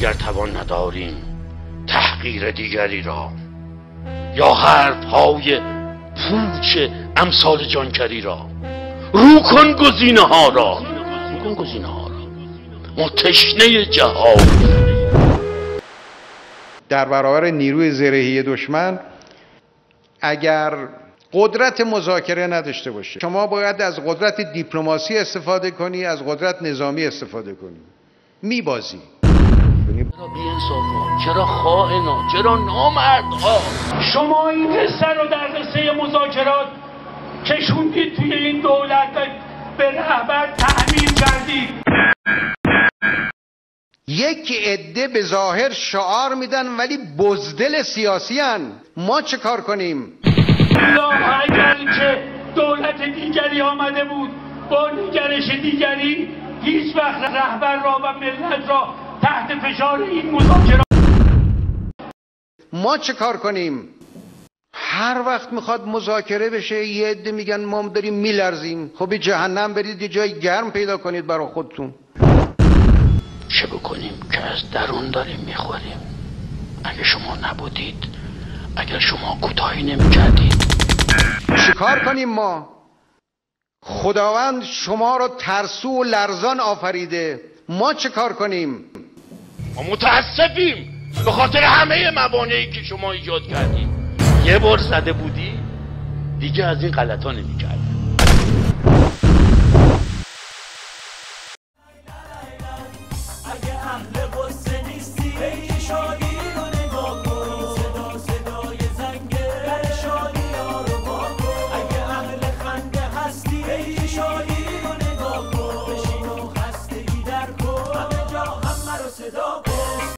اگر توان نداریم تحقیر دیگری را یا حرف‌های پوچ امثال جانکری را، رو کن گزینه ها را، ما تشنه جهاد. در برابر نیروی زرهی دشمن اگر قدرت مذاکره نداشته باشه، شما باید از قدرت دیپلماسی استفاده کنی، از قدرت نظامی استفاده کنی. میبازی. چرا بی‌انصافا؟ چرا خائنا؟ چرا نامردها؟ شما این قصه رو در قصه مذاکرات کشوندید توی این دولت، به رهبر تحمیل کردید. یک عده به ظاهر شعار میدن ولی بزدل سیاسی هن. ما چه کار کنیم؟ اگر که دولت دیگری آمده بود با نگرش دیگری، هیچ وقت رهبر را و ملت را تحت فشار این مذاکرات. ما چه کار کنیم؟ هر وقت میخواد مذاکره بشه یه عده میگن ما داریم میلرزیم. خب جهنم برید یه جای گرم پیدا کنید برای خودتون. چه بکنیم که از درون داریم میخوریم؟ اگه شما نبودید، اگر شما کوتاهی نمیکردید، چه کار کنیم ما؟ خداوند شما رو ترسو و لرزان آفریده. ما چه کار کنیم؟ ما متاسفیم به خاطر همه موانعی که شما ایجاد کردید. یه بار زده بودی دیگه از این غلطا نمی‌کردی.